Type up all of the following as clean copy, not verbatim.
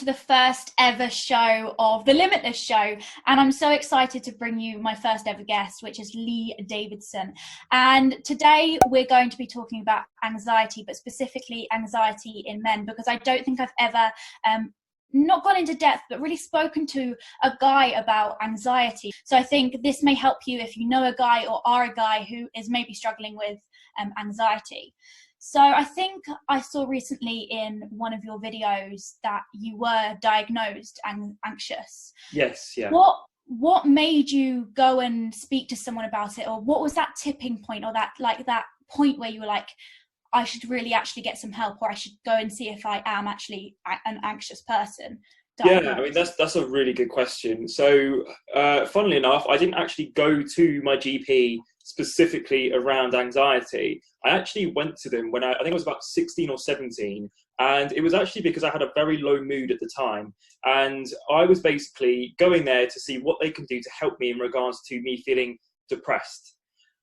to the first ever show of the Limitless Show. And I'm so excited to bring you my first ever guest, which is Lee Davidson. And today we're going to be talking about anxiety, but specifically anxiety in men, because I don't think I've ever not gone into depth, but really spoken to a guy about anxiety. So I think this may help you if you know a guy or are a guy who is maybe struggling with anxiety. So I think I saw recently in one of your videos that you were diagnosed anxious. Yes, yeah. What made you go and speak to someone about it, or what was that tipping point, or that point where you were like, I should really actually get some help, or I should go and see if I am actually an anxious person? Yeah, I mean, that's a really good question. So, funnily enough, I didn't actually go to my GP specifically around anxiety. I actually went to them when I think I was about 16 or 17, and it was actually because I had a very low mood at the time, and I was basically going there to see what they can do to help me in regards to me feeling depressed.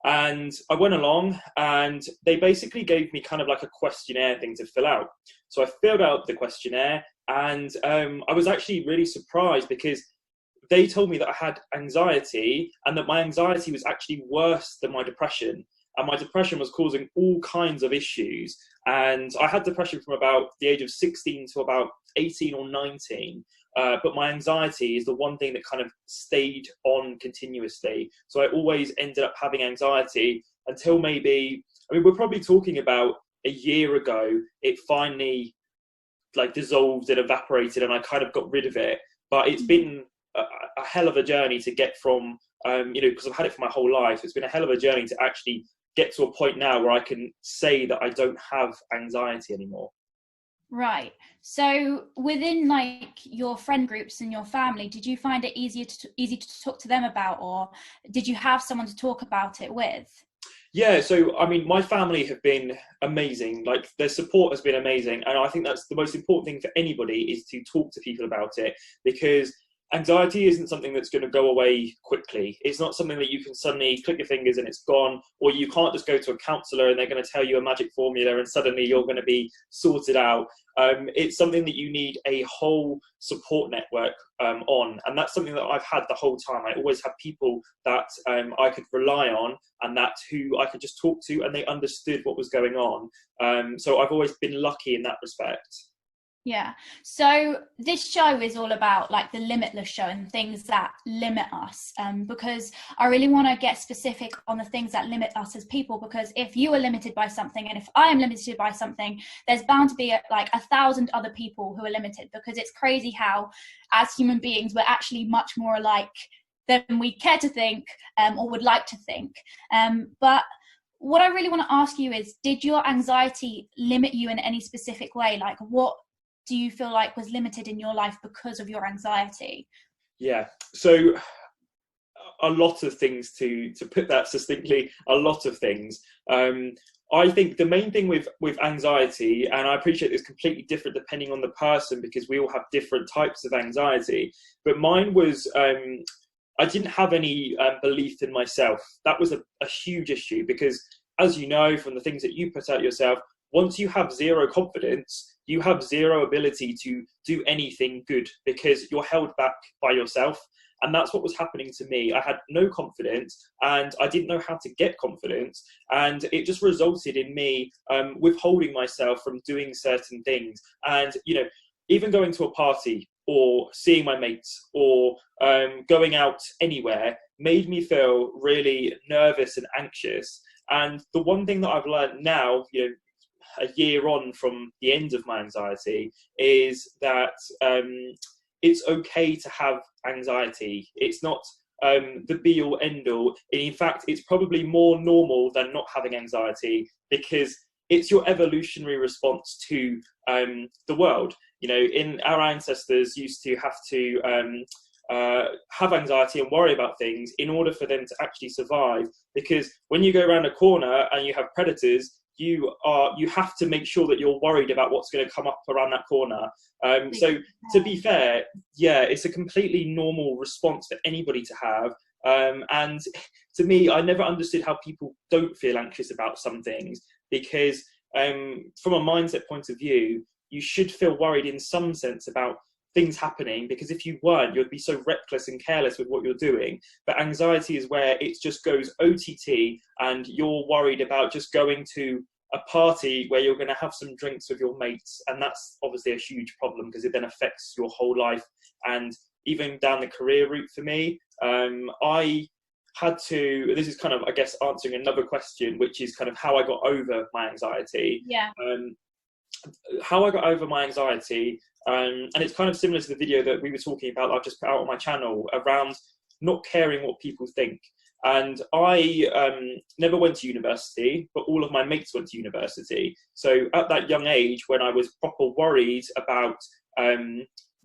And I went along, and they basically gave me kind of like a questionnaire thing to fill out. So I filled out the questionnaire, and I was actually really surprised because they told me that I had anxiety, and that my anxiety was actually worse than my depression. And my depression was causing all kinds of issues. And I had depression from about the age of 16 to about 18 or 19. But my anxiety is the one thing that kind of stayed on continuously. So I always ended up having anxiety until maybe, I mean, we're probably talking about a year ago, it finally like dissolved and evaporated, and I kind of got rid of it. But it's been a hell of a journey to get from, because I've had it for my whole life. It's been a hell of a journey to actually get to a point now where I can say that I don't have anxiety anymore. Right. So within like your friend groups and your family, did you find it easy to talk to them about, or did you have someone to talk about it with? Yeah, so I mean, my family have been amazing. Like, their support has been amazing, and I think that's the most important thing for anybody, is to talk to people about it, because anxiety isn't something that's going to go away quickly. It's not something that you can suddenly click your fingers and it's gone, or you can't just go to a counsellor and they're going to tell you a magic formula and suddenly you're going to be sorted out. It's something that you need a whole support network on, and that's something that I've had the whole time. I always had people that I could rely on, and that who I could just talk to, and they understood what was going on. So I've always been lucky in that respect. Yeah. So this show is all about like the limitless show and things that limit us, because I really want to get specific on the things that limit us as people, because if you are limited by something, and if I am limited by something, there's bound to be like 1,000 other people who are limited, because it's crazy how as human beings we're actually much more alike than we care to think, or would like to think. But what I really want to ask you is, did your anxiety limit you in any specific way? Like, what do you feel like was limited in your life because of your anxiety? Yeah, so a lot of things, to put that succinctly, a lot of things. I think the main thing with anxiety, and I appreciate it's completely different depending on the person, because we all have different types of anxiety, but mine was, I didn't have any belief in myself. That was a huge issue, because as you know from the things that you put out yourself, once you have zero confidence, you have zero ability to do anything good, because you're held back by yourself. And that's what was happening to me. I had no confidence, and I didn't know how to get confidence. And it just resulted in me withholding myself from doing certain things. And, even going to a party or seeing my mates or going out anywhere made me feel really nervous and anxious. And the one thing that I've learned now, a year on from the end of my anxiety, is that it's okay to have anxiety. It's not the be all end all. In fact, it's probably more normal than not having anxiety, because it's your evolutionary response to the world. In our ancestors used to have to have anxiety and worry about things in order for them to actually survive, because when you go around a corner and you have predators, you have to make sure that you're worried about what's going to come up around that corner. So to be fair, yeah, it's a completely normal response for anybody to have. And to me, I never understood how people don't feel anxious about some things, because from a mindset point of view, you should feel worried in some sense about things happening, because if you weren't, you'd be so reckless and careless with what you're doing. But anxiety is where it just goes OTT, and you're worried about just going to a party where you're going to have some drinks with your mates, and that's obviously a huge problem because it then affects your whole life. And even down the career route for me, I had to, this is kind of, I guess, answering another question, which is kind of how I got over my anxiety. Yeah. How I got over my anxiety, and it's kind of similar to the video that we were talking about that I've just put out on my channel around not caring what people think. And I never went to university, but all of my mates went to university. So at that young age, when I was proper worried about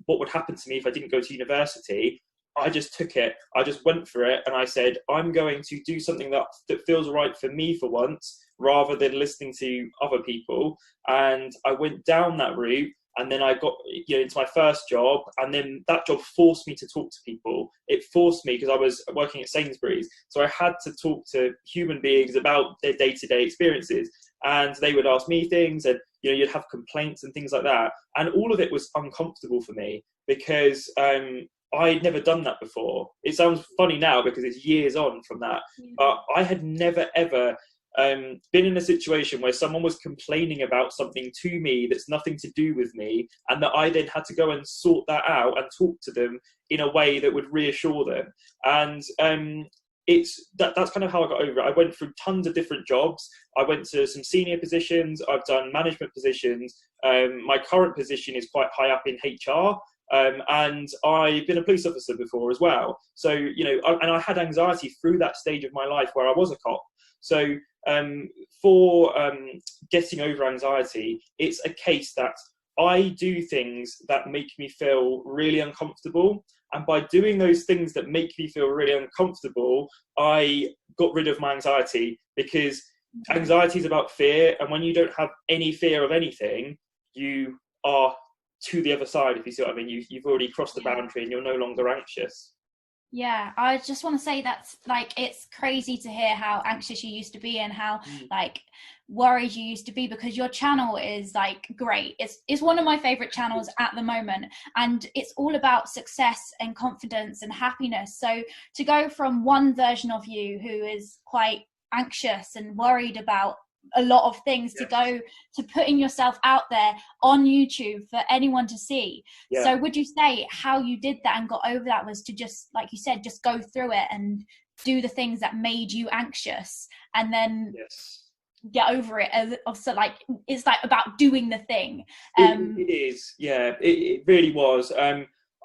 what would happen to me if I didn't go to university, I just took it. I just went for it, and I said, I'm going to do something that feels right for me for once, rather than listening to other people. And I went down that route, and then I got into my first job, and then that job forced me to talk to people. It forced me, because I was working at Sainsbury's, so I had to talk to human beings about their day-to-day experiences, and they would ask me things, and you'd have complaints and things like that, and all of it was uncomfortable for me because I'd never done that before. It sounds funny now because it's years on from that, but I had never ever been in a situation where someone was complaining about something to me that's nothing to do with me, and that I then had to go and sort that out and talk to them in a way that would reassure them. And that's kind of how I got over it. I went through tons of different jobs. I went to some senior positions. I've done management positions. My current position is quite high up in HR. And I've been a police officer before as well. So, and I had anxiety through that stage of my life where I was a cop. So for getting over anxiety, it's a case that I do things that make me feel really uncomfortable. And by doing those things that make me feel really uncomfortable, I got rid of my anxiety, because anxiety is about fear. And when you don't have any fear of anything, you are to the other side, if you see what I mean. You've already crossed the boundary and you're no longer anxious. Yeah, I just want to say that's it's crazy to hear how anxious you used to be and how worried you used to be, because your channel is great. It's one of my favorite channels at the moment, and it's all about success and confidence and happiness. So to go from one version of you who is quite anxious and worried about a lot of things, to go to putting yourself out there on YouTube for anyone to see. So would you say how you did that and got over that was to just, like you said, just go through it and do the things that made you anxious, and then get over it? Also, it's about doing the thing. It is, it really was.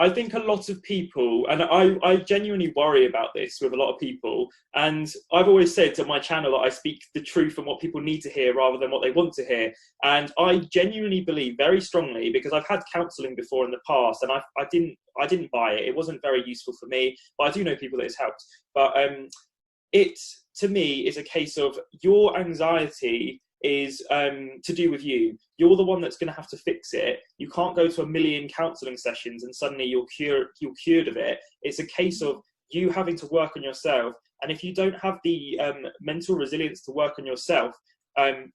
I think a lot of people, and I genuinely worry about this with a lot of people, and I've always said to my channel that I speak the truth and what people need to hear rather than what they want to hear. And I genuinely believe very strongly, because I've had counselling before in the past, and I didn't buy it. It wasn't very useful for me, but I do know people that it's helped. But it, to me, is a case of your anxiety is to do with you. You're the one that's going to have to fix it. You can't go to a million counselling sessions and suddenly you're cured of it. It's a case of you having to work on yourself. And if you don't have the mental resilience to work on yourself,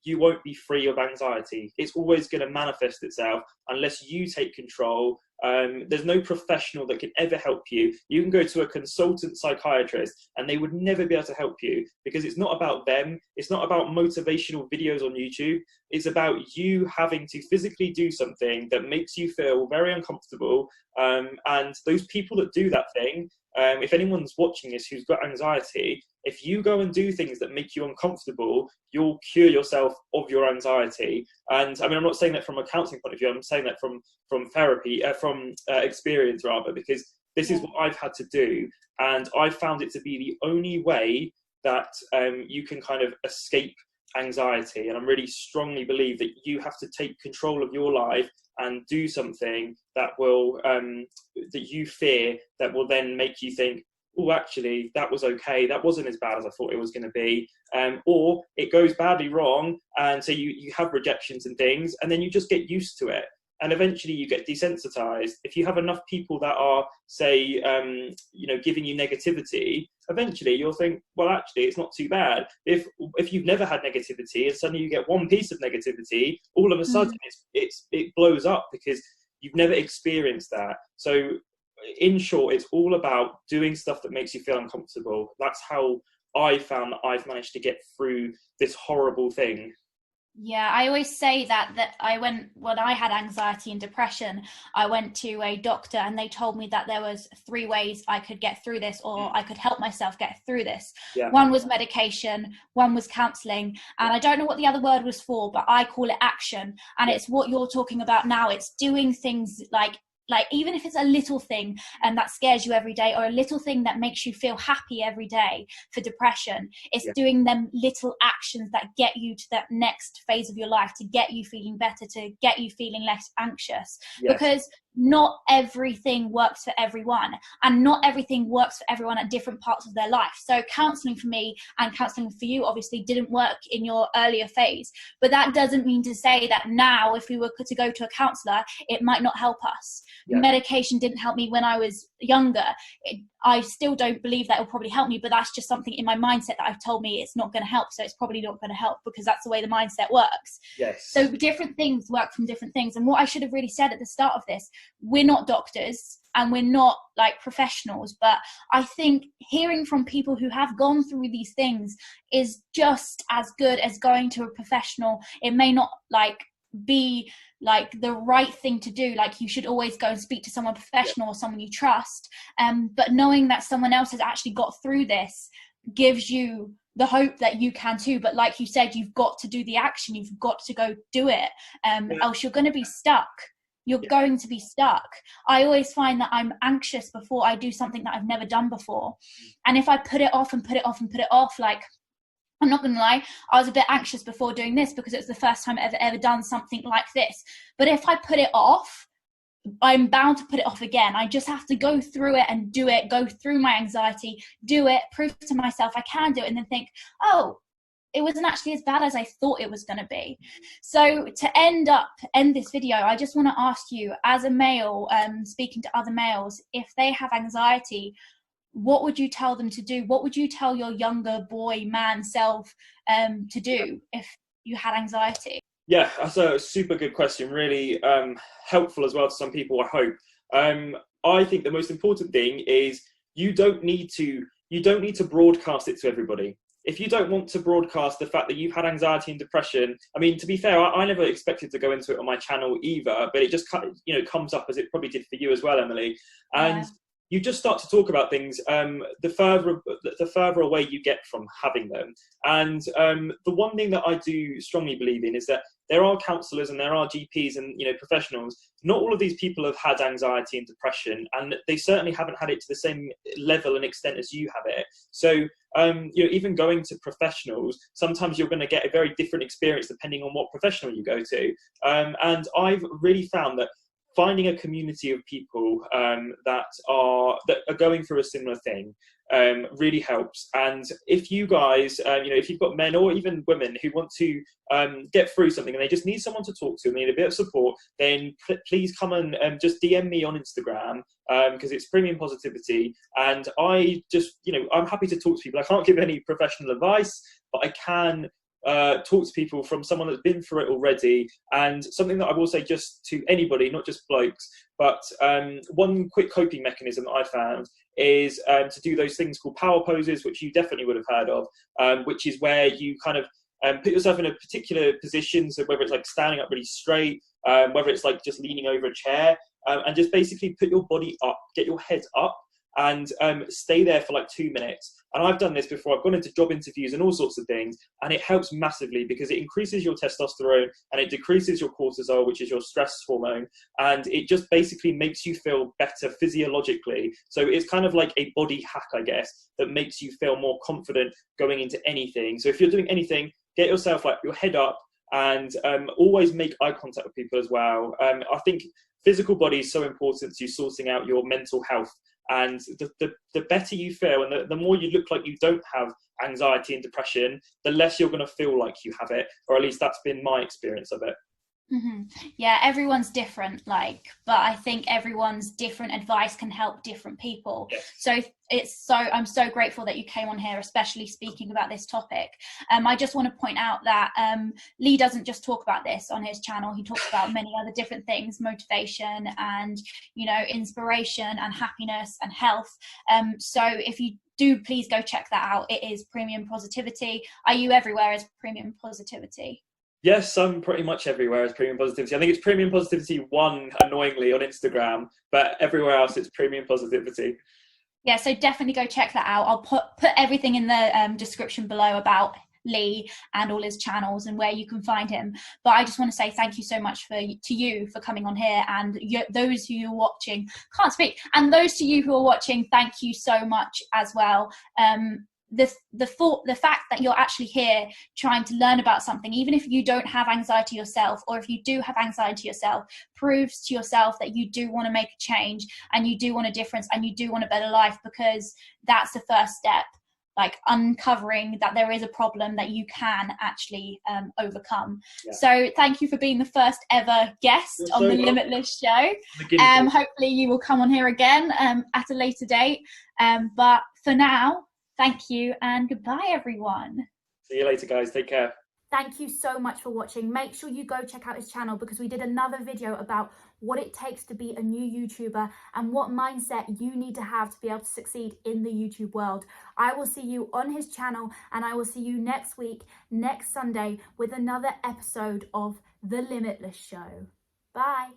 you won't be free of anxiety. It's always going to manifest itself unless you take control. There's no professional that can ever help you. You can go to a consultant psychiatrist and they would never be able to help you, because it's not about them. It's not about motivational videos on YouTube. It's about you having to physically do something that makes you feel very uncomfortable. And those people that do that thing, if anyone's watching this who's got anxiety, if you go and do things that make you uncomfortable, you'll cure yourself of your anxiety. And I mean, I'm not saying that from a counselling point of view. I'm saying that from therapy, from experience rather, because this is what I've had to do, and I found it to be the only way that you can kind of escape anxiety. And I really strongly believe that you have to take control of your life and do something that will that you fear, that will then make you think, oh, actually, that was okay. That wasn't as bad as I thought it was going to be. Or it goes badly wrong, and so you have rejections and things, and then you just get used to it. And eventually you get desensitized. If you have enough people that are, say, giving you negativity, eventually you'll think, well, actually, it's not too bad. If you've never had negativity and suddenly you get one piece of negativity, all of a sudden it blows up, because you've never experienced that. So in short, it's all about doing stuff that makes you feel uncomfortable. That's how I found that I've managed to get through this horrible thing. Yeah, I always say that when I had anxiety and depression, I went to a doctor and they told me that there was 3 ways I could get through this, or I could help myself get through this. Yeah. One was medication, one was counseling, and I don't know what the other word was for, but I call it action. And it's what you're talking about now. It's doing things like even if it's a little thing that scares you every day, or a little thing that makes you feel happy every day. For depression, it's doing them little actions that get you to that next phase of your life, to get you feeling better, to get you feeling less anxious. Because not everything works for everyone, and not everything works for everyone at different parts of their life. So counseling for me and counseling for you obviously didn't work in your earlier phase, but that doesn't mean to say that now if we were to go to a counselor, it might not help us. Medication didn't help me when I was younger. I still don't believe that it will probably help me, but that's just something in my mindset that I've told me it's not going to help, so it's probably not going to help, because that's the way the mindset works. So different things work from different things. And what I should have really said at the start of this, we're not doctors and we're not like professionals, but I think hearing from people who have gone through these things is just as good as going to a professional. It may not be like the right thing to do. Like, you should always go and speak to someone professional or someone you trust, but knowing that someone else has actually got through this gives you the hope that you can too. But like you said, you've got to do the action, you've got to go do it, else you're going to be stuck. You're going to be stuck. I always find that I'm anxious before I do something that I've never done before, and if I put it off and put it off and put it off, like, I'm not going to lie, I was a bit anxious before doing this because it was the first time I've ever done something like this. But if I put it off, I'm bound to put it off again. I just have to go through it and do it, go through my anxiety, do it, prove to myself I can do it, and then think, oh, it wasn't actually as bad as I thought it was going to be. So to end this video, I just want to ask you, as a male, speaking to other males, if they have anxiety, what would you tell them to do? What would you tell your younger man self to do if you had anxiety? Yeah, that's a super good question. Really helpful as well to some people, I hope. I think the most important thing is you don't need to broadcast it to everybody. If you don't want to broadcast the fact that you've had anxiety and depression, I mean, to be fair, I never expected to go into it on my channel either, but it just comes up, as it probably did for you as well, Emily. And you just start to talk about things the further away you get from having them. And the one thing that I do strongly believe in is that there are counsellors and there are GPs and professionals. Not all of these people have had anxiety and depression, and they certainly haven't had it to the same level and extent as you have it. So even going to professionals, sometimes you're going to get a very different experience depending on what professional you go to. And I've really found that finding a community of people that are going through a similar thing really helps. And if you guys, if you've got men or even women who want to get through something and they just need someone to talk to and need a bit of support, then please come and just DM me on Instagram, because it's Premium Positivity. And I just, I'm happy to talk to people. I can't give any professional advice, but I can talk to people from someone that's been through it already. And something that I will say just to anybody, not just blokes, but one quick coping mechanism that I found is to do those things called power poses, which you definitely would have heard of, which is where you kind of put yourself in a particular position, so whether it's like standing up really straight, whether it's like just leaning over a chair, and just basically put your body up, get your head up, and stay there for like 2 minutes. And I've done this before. I've gone into job interviews and all sorts of things, and it helps massively because it increases your testosterone and it decreases your cortisol, which is your stress hormone, and it just basically makes you feel better physiologically. So it's kind of like a body hack, I guess, that makes you feel more confident going into anything. So if you're doing anything, get yourself like your head up, and always make eye contact with people as well. I think physical body is so important to sorting out your mental health. And the better you feel, and the more you look like you don't have anxiety and depression, the less you're going to feel like you have it, or at least that's been my experience of it. Yeah, everyone's different, but I think everyone's different advice can help different people. Yes. So I'm so grateful that you came on here, especially speaking about this topic. I just want to point out that Lee doesn't just talk about this on his channel. He talks about many other different things, motivation and, inspiration and happiness and health. So if you do, please go check that out. It is Premium Positivity. Are you everywhere as Premium Positivity? Yes, I'm pretty much everywhere as Premium Positivity. I think it's Premium Positivity 1, annoyingly, on Instagram, but everywhere else it's Premium Positivity. Yeah, so definitely go check that out. I'll put everything in the description below about Lee and all his channels and where you can find him. But I just want to say thank you so much to you for coming on here, and those who are watching, can't speak, and those to you who are watching, thank you so much as well. The fact that you're actually here trying to learn about something, even if you don't have anxiety yourself, or if you do have anxiety yourself, proves to yourself that you do want to make a change, and you do want a difference, and you do want a better life, because that's the first step, uncovering that there is a problem that you can actually overcome. Yeah. So thank you for being the first ever guest on the Limitless show. Hopefully you will come on here again at a later date. But for now, thank you and goodbye, everyone. See you later, guys. Take care. Thank you so much for watching. Make sure you go check out his channel, because we did another video about what it takes to be a new YouTuber and what mindset you need to have to be able to succeed in the YouTube world. I will see you on his channel, and I will see you next week, next Sunday, with another episode of The Limitless Show. Bye.